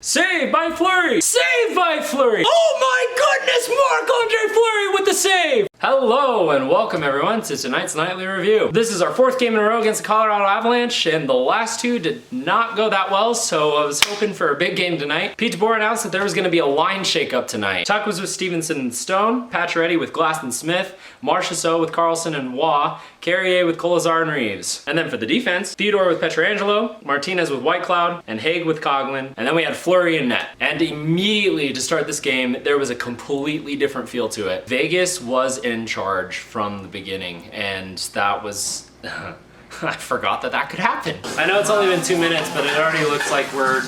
Saved by Fleury! Saved by Fleury! Oh my goodness, Marc-Andre Fleury with the save! Hello and welcome everyone to tonight's nightly review. This is our fourth game in a row against the Colorado Avalanche, and the last two did not go that well, so I was hoping for a big game tonight. Pete DeBoer announced that there was going to be a line shakeup tonight. Tuch was with Stevenson and Stone, Pacioretty with Glass and Smith, Marchessault with Carlson and Waugh, Carrier with Colazar and Reeves. And then for the defense, Theodore with Pietrangelo, Martinez with Whitecloud, and Haig with Coghlan, and then we had Fleury in net. And immediately to start this game, there was a completely different feel to it. Vegas was in charge from the beginning, and that was... I forgot that could happen. I know it's only been 2 minutes, but it already looks like we're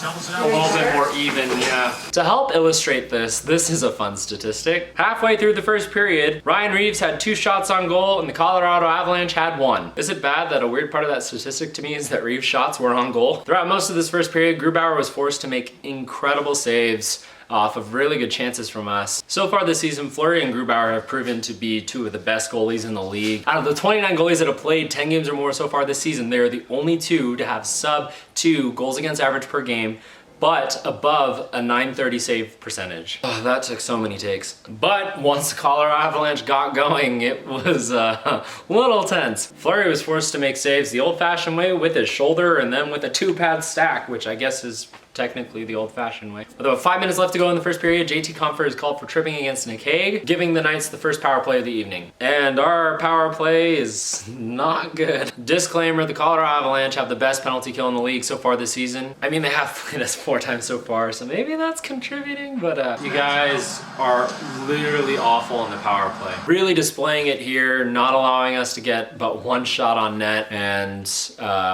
a little bit more even, yeah. To help illustrate this is a fun statistic. Halfway through the first period, Ryan Reeves had 2 shots on goal and the Colorado Avalanche had 1. Is it bad that a weird part of that statistic to me is that Reeves' shots were on goal? Throughout most of this first period, Grubauer was forced to make incredible saves off of really good chances from us. So far this season, Fleury and Grubauer have proven to be 2 of the best goalies in the league. Out of the 29 goalies that have played 10 games or more so far this season, they are the only 2 to have sub 2 goals against average per game, but above a .930 save percentage. Oh, that took so many takes. But once the Colorado Avalanche got going, it was a little tense. Fleury was forced to make saves the old-fashioned way with his shoulder and then with a 2-pad stack, which I guess is technically the old-fashioned way. With about 5 minutes left to go in the first period, JT Compher is called for tripping against Nick Haig, giving the Knights the first power play of the evening. And our power play is not good. Disclaimer, the Colorado Avalanche have the best penalty kill in the league so far this season. I mean, they have played us 4 times so far, so maybe that's contributing, but you guys are literally awful in the power play. Really displaying it here, not allowing us to get but 1 shot on net, and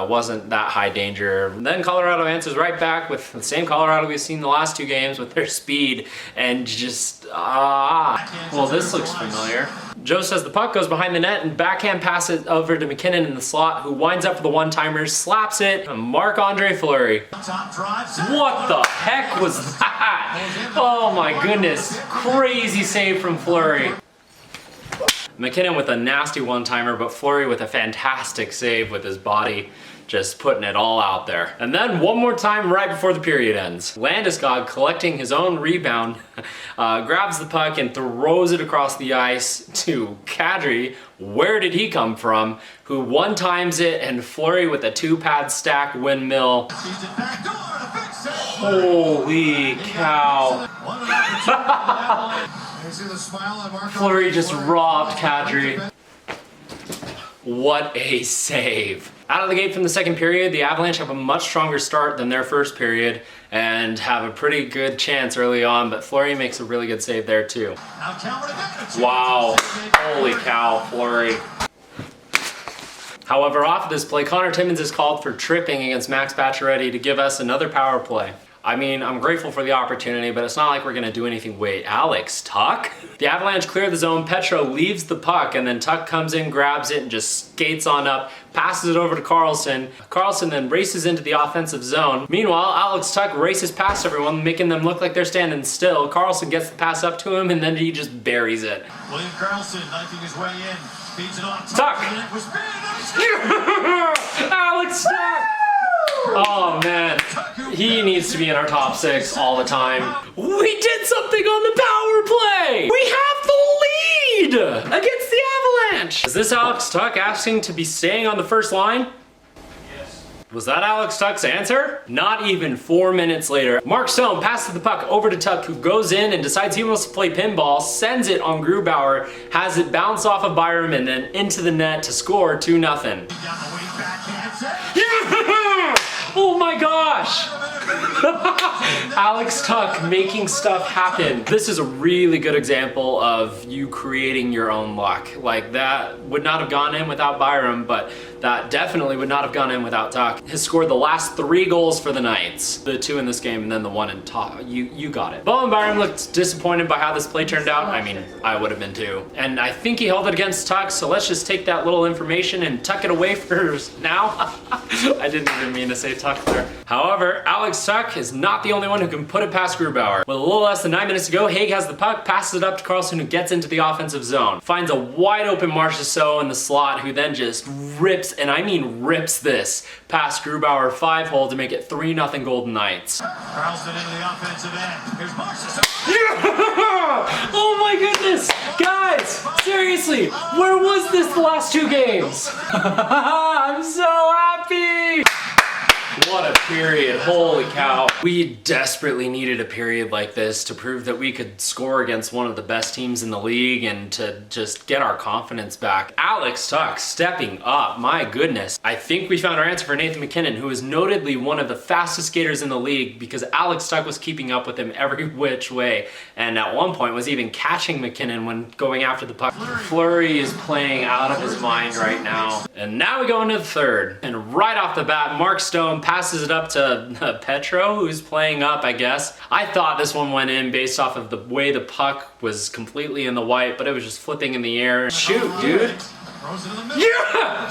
wasn't that high danger. And then Colorado answers right back with the same Colorado we've seen the last 2 games with their speed and just, well, this looks familiar. Joe says the puck goes behind the net and backhand pass it over to McKinnon in the slot, who winds up for the one-timer, slaps it, Marc-Andre Fleury. What the heck was that? Oh my goodness, crazy save from Fleury. McKinnon with a nasty one-timer, but Fleury with a fantastic save with his body, just putting it all out there. And then one more time right before the period ends. Landeskog, collecting his own rebound, grabs the puck and throws it across the ice to Kadri. Where did he come from? Who one-times it, and Fleury with a 2-pad stack windmill. Holy cow. Fleury just robbed Kadri. What a save. Out of the gate from the second period, the Avalanche have a much stronger start than their first period and have a pretty good chance early on, but Fleury makes a really good save there too. Wow, holy cow, Fleury. However, off of this play, Connor Timmins is called for tripping against Max Pacioretty to give us another power play. I mean, I'm grateful for the opportunity, but it's not like we're gonna do anything. Wait, Alex Tuch? The Avalanche clear the zone, Petro leaves the puck, and then Tuch comes in, grabs it, and just skates on up, passes it over to Carlson. Carlson then races into the offensive zone. Meanwhile, Alex Tuch races past everyone, making them look like they're standing still. Carlson gets the pass up to him, and then he just buries it. William Carlson knifing his way in, feeds it on Tuch! Alex Tuch! Oh man, he needs to be in our top 6 all the time. We did something on the power play! We have the lead against the Avalanche! Is this Alex Tuch asking to be staying on the first line? Yes. Was that Alex Tuch's answer? Not even 4 minutes later, Mark Stone passes the puck over to Tuch, who goes in and decides he wants to play pinball, sends it on Grubauer, has it bounce off of Byram and then into the net to score 2-0. Oh my gosh! Alex Tuch making stuff happen. This is a really good example of you creating your own luck. Like, that would not have gone in without Byram, but that definitely would not have gone in without Tuch. Has scored the last 3 goals for the Knights. The 2 in this game and then the 1 in top. You got it. Bowen Byram looked disappointed by how this play turned out. I mean, I would have been too. And I think he held it against Tuch, so let's just take that little information and tuck it away for now. I didn't even mean to say Tuch there. However, Alex Tuch is not the only one who can put it past Grubauer. With a little less than 9 minutes to go, Haig has the puck, passes it up to Carlson, who gets into the offensive zone. Finds a wide open Marchessault in the slot, who then just rips rips, and I mean rips this, past Grubauer 5-hole to make it 3-0 Golden Knights. Carlson into the offensive end. Here's Marchessault. Yeah! Oh my goodness! Guys, seriously, where was this the last 2 games? I'm so happy! What a period, holy cow. We desperately needed a period like this to prove that we could score against one of the best teams in the league and to just get our confidence back. Alex Tuch stepping up, my goodness. I think we found our answer for Nathan MacKinnon, who is notedly one of the fastest skaters in the league because Alex Tuch was keeping up with him every which way, and at one point was even catching MacKinnon when going after the puck. Fleury is playing out of his mind right now. And now we go into the third, and right off the bat, Mark Stone passes it up to Petro, who's playing up, I guess. I thought this one went in based off of the way the puck was completely in the white, but it was just flipping in the air. Shoot, dude. Yeah!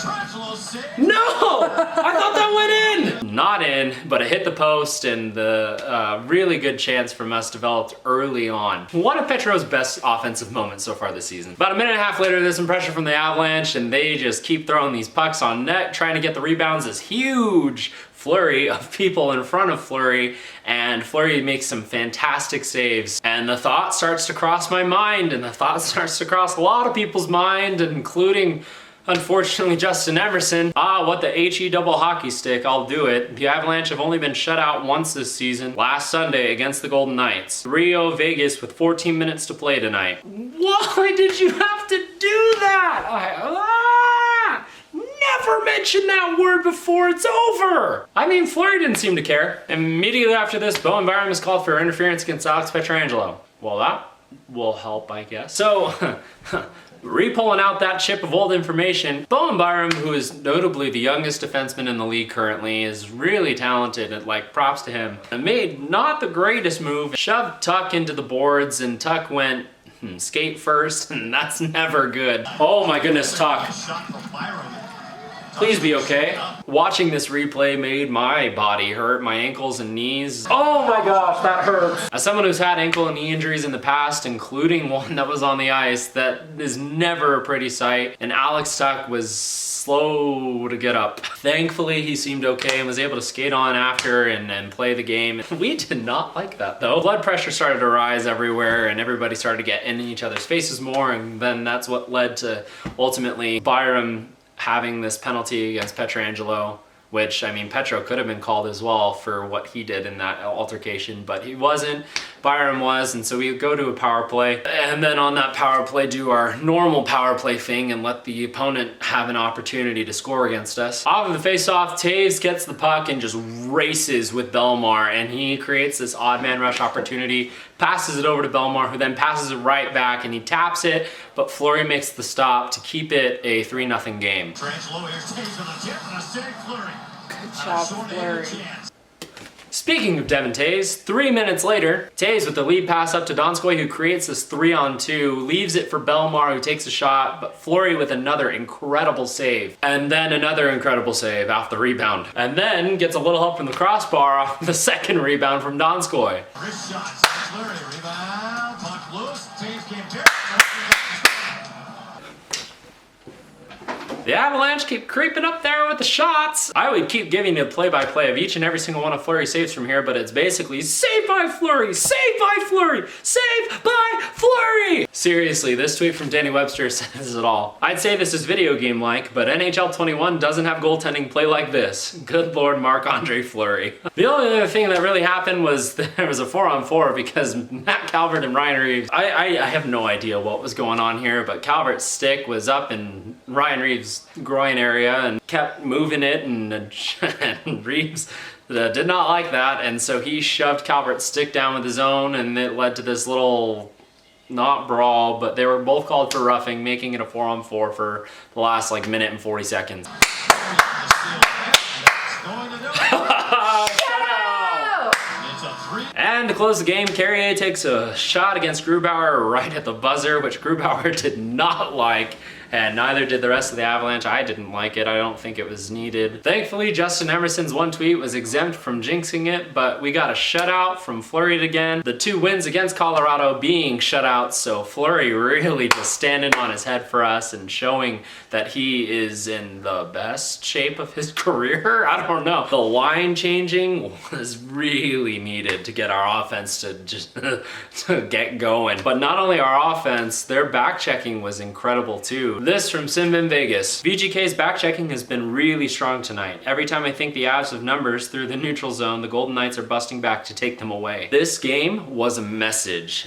No! I thought that went in! Not in, but it hit the post, and the really good chance from us developed early on. One of Petro's best offensive moments so far this season. About a minute and a half later, there's some pressure from the Avalanche, and they just keep throwing these pucks on net, trying to get the rebounds. This huge flurry of people in front of Fleury, and Fleury makes some fantastic saves. And the thought starts to cross my mind, and the thought starts to cross a lot of people's mind, including, unfortunately, Justin Emerson. What the HE double hockey stick, I'll do it. The Avalanche have only been shut out once this season, last Sunday against the Golden Knights. Rio, Vegas with 14 minutes to play tonight. Why did you have to do that? Never mentioned that word before, it's over! I mean, Fleury didn't seem to care. Immediately after this, Bowen Byram is called for interference against Alex Pietrangelo. Well, that will help, I guess. So, re-pulling out that chip of old information, Bowen Byram, who is notably the youngest defenseman in the league currently, is really talented, and props to him. And made not the greatest move, shoved Tuch into the boards, and Tuch went skate first, and that's never good. Oh my goodness, Tuch. Please be okay. Watching this replay made my body hurt, my ankles and knees. Oh my gosh, that hurts. As someone who's had ankle and knee injuries in the past, including one that was on the ice, that is never a pretty sight. And Alex Tuch was slow to get up. Thankfully, he seemed okay and was able to skate on after and play the game. We did not like that though. Blood pressure started to rise everywhere and everybody started to get in each other's faces more, and then that's what led to ultimately Byram having this penalty against Pietrangelo, which, I mean, Petro could have been called as well for what he did in that altercation, but he wasn't. Byram was, and so we go to a power play, and then on that power play do our normal power play thing and let the opponent have an opportunity to score against us. Off of the face-off, Taves gets the puck and just races with Bellemare, and he creates this odd man rush opportunity, passes it over to Bellemare, who then passes it right back, and he taps it, but Fleury makes the stop to keep it a 3-0 game. Good job, Fleury. Speaking of Devon Taves, 3 minutes later, Taves with the lead pass up to Donskoy, who creates this 3-on-2, leaves it for Bellemare, who takes a shot, but Fleury with another incredible save. And then another incredible save off the rebound. And then gets a little help from the crossbar off the second rebound from Donskoy. Wrist shots. Fleury rebound. Puck loose. Taves can't bear it. The Avalanche keep creeping up there with the shots. I would keep giving you a play-by-play of each and every single one of Fleury's saves from here, but it's basically saved by Fleury, saved by Fleury, saved by Fleury. Seriously, this tweet from Danny Webster says it all. I'd say this is video game-like, but NHL 21 doesn't have goaltending play like this. Good Lord, Marc-Andre Fleury. The only other thing that really happened was there was a 4-on-4 because Matt Calvert and Ryan Reeves, I have no idea what was going on here, but Calvert's stick was up in Ryan Reeves' groin area and kept moving it, and Reeves did not like that, and so he shoved Calvert's stick down with his own, and it led to this little, not brawl, but they were both called for roughing, making it a 4-on-4 for the last minute and 40 seconds. And to close the game, Carrier takes a shot against Grubauer right at the buzzer, which Grubauer did not like. and neither did the rest of the Avalanche. I didn't like it. I don't think it was needed. Thankfully, Justin Emerson's one tweet was exempt from jinxing it, but we got a shutout from Fleury again. The 2 wins against Colorado being shutouts, so Fleury really just standing on his head for us and showing that he is in the best shape of his career. I don't know. The line changing was really needed to get our offense to just to get going. But not only our offense, their back checking was incredible too. This from Sim in Vegas. VGK's back checking has been really strong tonight. Every time I think the Avs have numbers through the neutral zone, the Golden Knights are busting back to take them away. This game was a message.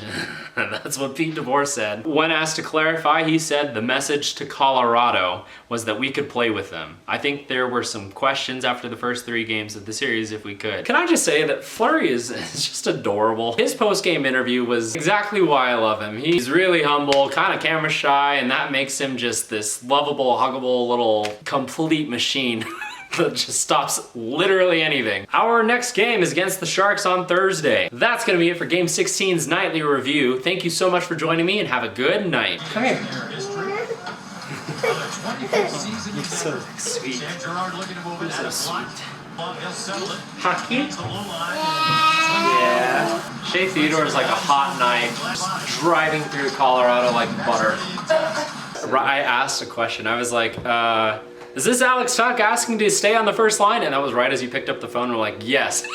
That's what Pete DeVore said. When asked to clarify, he said the message to Colorado was that we could play with them. I think there were some questions after the first 3 games of the series if we could. Can I just say that Fleury is just adorable. His post-game interview was exactly why I love him. He's really humble, kind of camera shy, and that makes him just this lovable, huggable little complete machine. That just stops literally anything. Our next game is against the Sharks on Thursday. That's gonna be it for Game 16's nightly review. Thank you so much for joining me and have a good night. Come here. You're so sweet. You're so sweet. Hockey? Yeah. Shea Theodore is like a hot knife driving through Colorado like butter. I asked a question. I was like, is this Alex Tuch asking to stay on the first line? And that was right as you picked up the phone and were like, yes.